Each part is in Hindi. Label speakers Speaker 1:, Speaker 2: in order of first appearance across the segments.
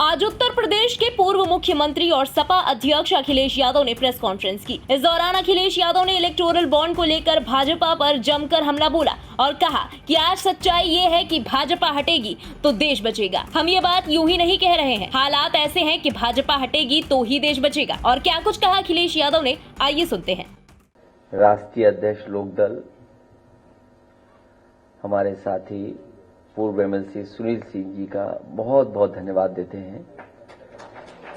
Speaker 1: आज उत्तर प्रदेश के पूर्व मुख्यमंत्री और सपा अध्यक्ष अखिलेश यादव ने प्रेस कॉन्फ्रेंस की। इस दौरान अखिलेश यादव ने इलेक्टोरल बॉन्ड को लेकर भाजपा पर जमकर हमला बोला और कहा कि आज सच्चाई ये है कि भाजपा हटेगी तो देश बचेगा। हम ये बात यूं ही नहीं कह रहे हैं, हालात ऐसे हैं कि भाजपा हटेगी तो ही देश बचेगा। और क्या कुछ कहा अखिलेश यादव ने, आइए सुनते हैं।
Speaker 2: राष्ट्रीय अध्यक्ष लोकदल हमारे साथी पूर्व एमएलसी सुनील सिंह जी का बहुत बहुत धन्यवाद देते हैं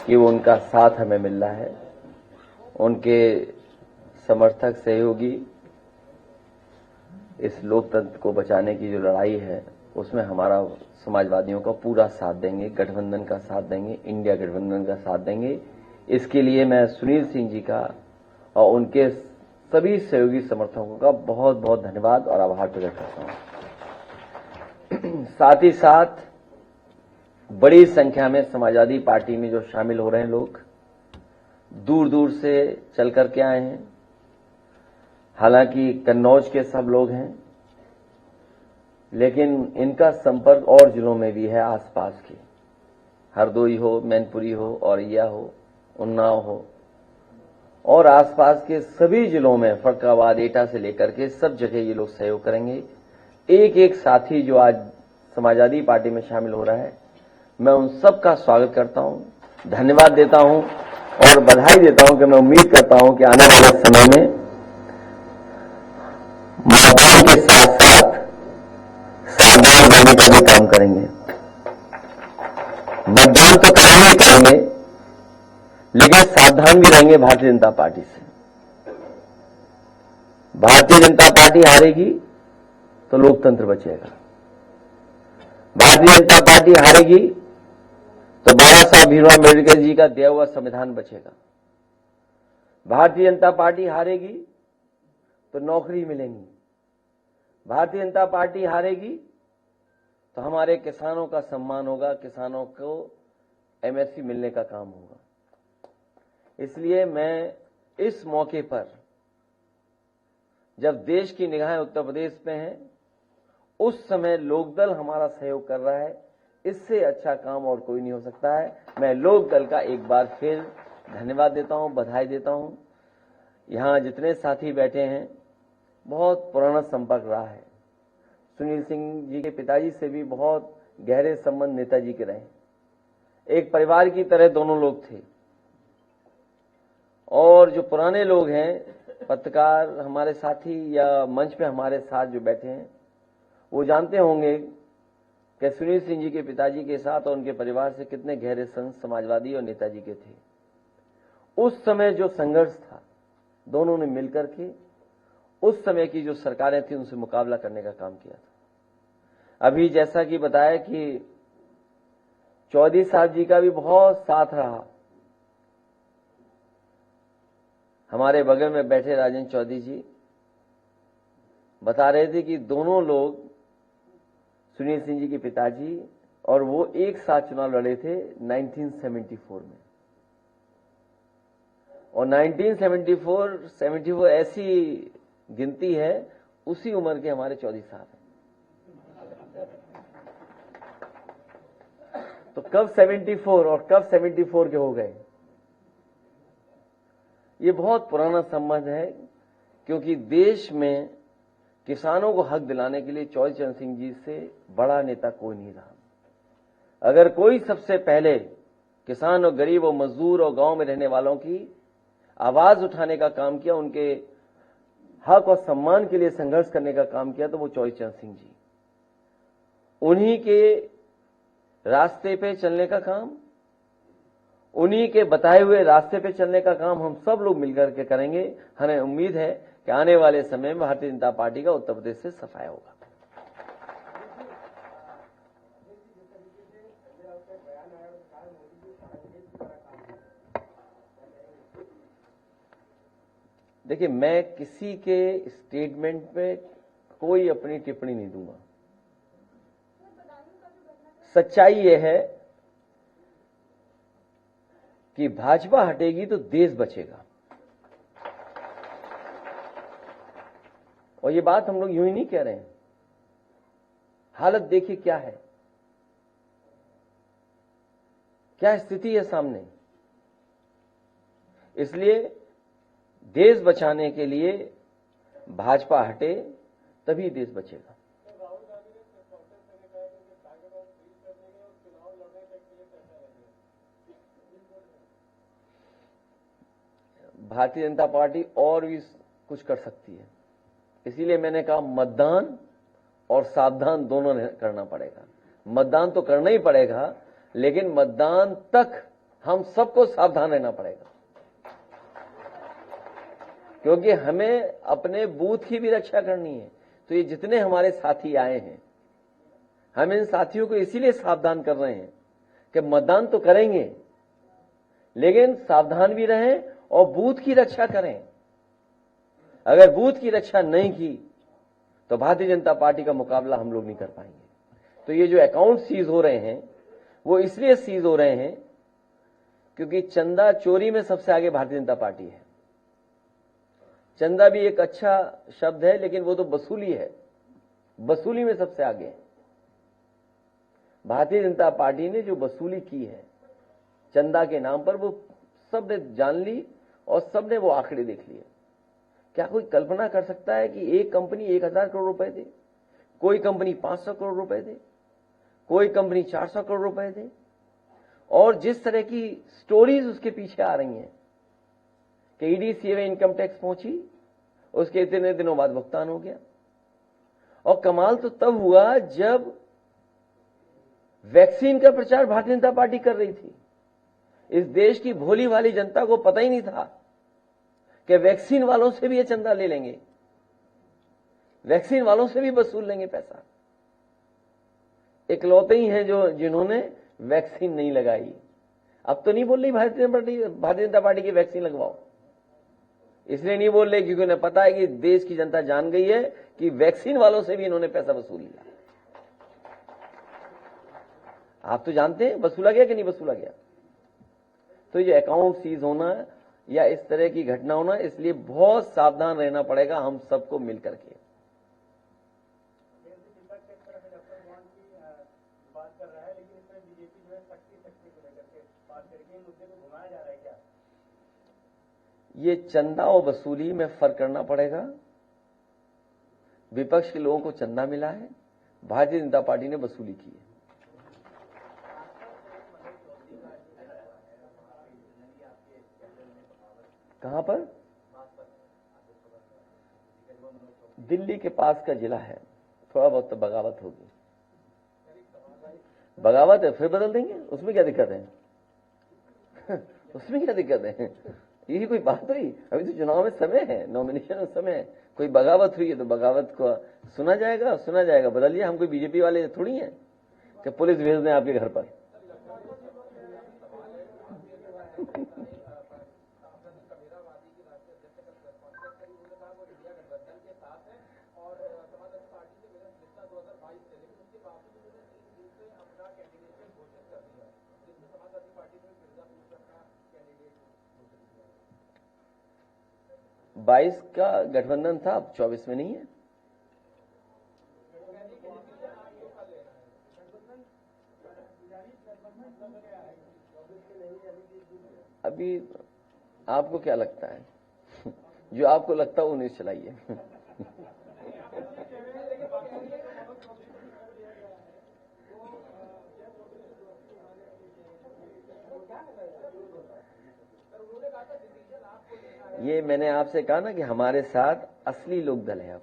Speaker 2: कि वो उनका साथ हमें मिल रहा है। उनके समर्थक सहयोगी इस लोकतंत्र को बचाने की जो लड़ाई है उसमें हमारा समाजवादियों का पूरा साथ देंगे, गठबंधन का साथ देंगे, इंडिया गठबंधन का साथ देंगे। इसके लिए मैं सुनील सिंह जी का और उनके सभी सहयोगी समर्थकों का बहुत बहुत धन्यवाद और आभार प्रकट करता हूं। साथ ही साथ बड़ी संख्या में समाजवादी पार्टी में जो शामिल हो रहे हैं लोग दूर दूर से चल करके आए हैं। हालांकि कन्नौज के सब लोग हैं, लेकिन इनका संपर्क और जिलों में भी है, आसपास के हरदोई हो, मैनपुरी हो, औरैया हो, उन्नाव हो और आसपास के सभी जिलों में फरक्काबाद, एटा से लेकर के सब जगह ये लोग सहयोग करेंगे। एक एक साथी जो आज समाजवादी पार्टी में शामिल हो रहा है, मैं उन सब का स्वागत करता हूं, धन्यवाद देता हूं और बधाई देता हूं कि मैं उम्मीद करता हूं कि आने वाले समय में मतदान के साथ साथ सावधान रहने का भी काम करेंगे। मतदान तो करेंगे ही करेंगे, लेकिन सावधान भी रहेंगे भारतीय जनता पार्टी से। भारतीय जनता पार्टी हारेगी तो लोकतंत्र बचेगा। भारतीय जनता पार्टी हारेगी तो बाबा साहब भीमराव अम्बेडकर जी का दिया हुआ संविधान बचेगा। भारतीय जनता पार्टी हारेगी तो नौकरी मिलेंगी। भारतीय जनता पार्टी हारेगी तो हमारे किसानों का सम्मान होगा, किसानों को एमएसपी मिलने का काम होगा। इसलिए मैं इस मौके पर, जब देश की निगाहें उत्तर प्रदेश में हैं, उस समय लोकदल हमारा सहयोग कर रहा है, इससे अच्छा काम और कोई नहीं हो सकता है। मैं लोकदल का एक बार फिर धन्यवाद देता हूं, बधाई देता हूं। यहां जितने साथी बैठे हैं, बहुत पुराना संपर्क रहा है। सुनील सिंह जी के पिताजी से भी बहुत गहरे संबंध नेताजी के रहे। एक परिवार की तरह दोनों लोग थे। और जो पुराने लोग हैं, पत्रकार हमारे साथी या मंच पे हमारे साथ जो बैठे हैं, वो जानते होंगे कि सुनील सिंह जी के पिताजी के साथ और उनके परिवार से कितने गहरे संबंध समाजवादी और नेताजी के थे। उस समय जो संघर्ष था, दोनों ने मिलकर के उस समय की जो सरकारें थी उनसे मुकाबला करने का काम किया था। अभी जैसा कि बताया कि चौधरी साहब जी का भी बहुत साथ रहा। हमारे बगल में बैठे राजेंद्र चौधरी जी बता रहे थे कि दोनों लोग, सुनील सिंह जी के पिताजी और वो, एक साथ चुनाव लड़े थे 1974 में। और 1974 ऐसी गिनती है, उसी उम्र के हमारे चौधरी साहब हैं। तो कब 74 और कब 74 के हो गए, ये बहुत पुराना संबंध है। क्योंकि देश में किसानों को हक दिलाने के लिए चौधरी चरण सिंह जी से बड़ा नेता कोई नहीं रहा। अगर कोई सबसे पहले किसान और गरीब और मजदूर और गांव में रहने वालों की आवाज उठाने का काम किया, उनके हक और सम्मान के लिए संघर्ष करने का काम किया, तो वो चौधरी चरण सिंह जी। उन्हीं के रास्ते पे चलने का काम, उन्हीं के बताए हुए रास्ते पे चलने का काम हम सब लोग मिलकर के करेंगे। हमें उम्मीद है कि आने वाले समय में भारतीय जनता पार्टी का उत्तर प्रदेश से सफाया होगा। देखिए, मैं किसी के स्टेटमेंट पे कोई अपनी टिप्पणी नहीं दूंगा। सच्चाई यह है कि भाजपा हटेगी तो देश बचेगा। और ये बात हम लोग यूं ही नहीं कह रहे हैं। हालत देखिए क्या है। क्या स्थिति है सामने। इसलिए देश बचाने के लिए भाजपा हटे, तभी देश बचेगा। भारतीय जनता पार्टी और भी कुछ कर सकती है, इसीलिए मैंने कहा मतदान और सावधान दोनों करना पड़ेगा। मतदान तो करना ही पड़ेगा, लेकिन मतदान तक हम सबको सावधान रहना पड़ेगा, क्योंकि हमें अपने बूथ की भी रक्षा करनी है। तो ये जितने हमारे साथी आए हैं, हम इन साथियों को इसीलिए सावधान कर रहे हैं कि मतदान तो करेंगे, लेकिन सावधान भी रहें और बूथ की रक्षा करें। अगर बूथ की रक्षा नहीं की तो भारतीय जनता पार्टी का मुकाबला हम लोग नहीं कर पाएंगे। तो ये जो अकाउंट सीज हो रहे हैं, वो इसलिए सीज हो रहे हैं क्योंकि चंदा चोरी में सबसे आगे भारतीय जनता पार्टी है। चंदा भी एक अच्छा शब्द है, लेकिन वो तो वसूली है, वसूली में सबसे आगे है। भारतीय जनता पार्टी ने जो वसूली की है चंदा के नाम पर, वो सबने जान ली और सबने वो आंकड़े देख लिए। क्या कोई कल्पना कर सकता है कि एक कंपनी 1000 करोड़ रुपए दे, कोई कंपनी 500 करोड़ रुपए दे, कोई कंपनी 400 करोड़ रुपए दे, और जिस तरह की स्टोरीज उसके पीछे आ रही हैं कि ईडीसीए में इनकम टैक्स पहुंची, उसके इतने दिनों बाद भुगतान हो गया। और कमाल तो तब हुआ जब वैक्सीन का प्रचार भारतीय जनता पार्टी कर रही थी। इस देश की भोली भाली जनता को पता ही नहीं था कि वैक्सीन वालों से भी ये चंदा ले लेंगे, वैक्सीन वालों से भी वसूल लेंगे पैसा। इकलौते ही हैं जो जिन्होंने वैक्सीन नहीं लगाई। अब तो नहीं बोल रही भारतीय जनता पार्टी की वैक्सीन लगवाओ, इसलिए नहीं बोल रहे क्योंकि उन्हें पता है कि देश की जनता जान गई है कि वैक्सीन वालों से भी इन्होंने पैसा वसूल लिया। आप तो जानते हैं वसूला गया कि नहीं वसूला गया। तो ये अकाउंट सीज होना या इस तरह की घटना होना, इसलिए बहुत सावधान रहना पड़ेगा हम सबको मिलकर के। ये चंदा और वसूली में फर्क करना पड़ेगा। विपक्ष के लोगों को चंदा मिला है, भारतीय जनता पार्टी ने वसूली की है। कहां पर? दिल्ली के पास का जिला है, थोड़ा बहुत तो बगावत होगी। बगावत है, फिर बदल देंगे, उसमें क्या दिक्कत है? उसमें क्या दिक्कत है? यही कोई बात हुई? अभी तो चुनाव में समय है, नॉमिनेशन में समय है। कोई बगावत हुई है तो बगावत को सुना जाएगा, बदलिए। हम कोई बीजेपी वाले थोड़ी हैं कि पुलिस भेज दें आपके घर पर। बाईस का गठबंधन था, अब 24 में नहीं है। अभी आपको क्या लगता है? जो आपको लगता है वो न्यूज चलाइए। ये मैंने आपसे कहा ना कि हमारे साथ असली लोक दल है। अब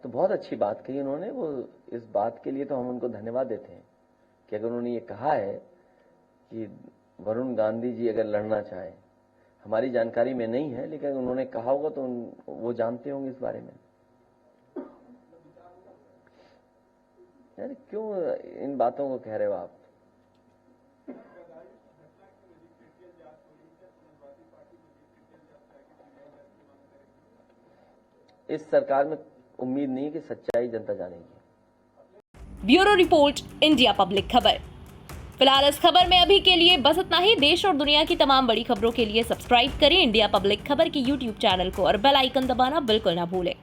Speaker 2: तो बहुत अच्छी बात कही उन्होंने। वो इस बात के लिए तो हम उनको धन्यवाद देते हैं कि अगर उन्होंने ये कहा है कि वरुण गांधी जी अगर लड़ना चाहे, हमारी जानकारी में नहीं है, लेकिन उन्होंने कहा होगा तो वो जानते होंगे इस बारे में। यार क्यों इन बातों को कह रहे हो आप? इस सरकार में उम्मीद नहीं है कि सच्चाई जनता जानेगी।
Speaker 1: ब्यूरो रिपोर्ट, इंडिया पब्लिक खबर। फिलहाल इस खबर में अभी के लिए बस इतना ही। देश और दुनिया की तमाम बड़ी खबरों के लिए सब्सक्राइब करें इंडिया पब्लिक खबर की YouTube चैनल को और बेल आइकन दबाना बिल्कुल ना भूलें।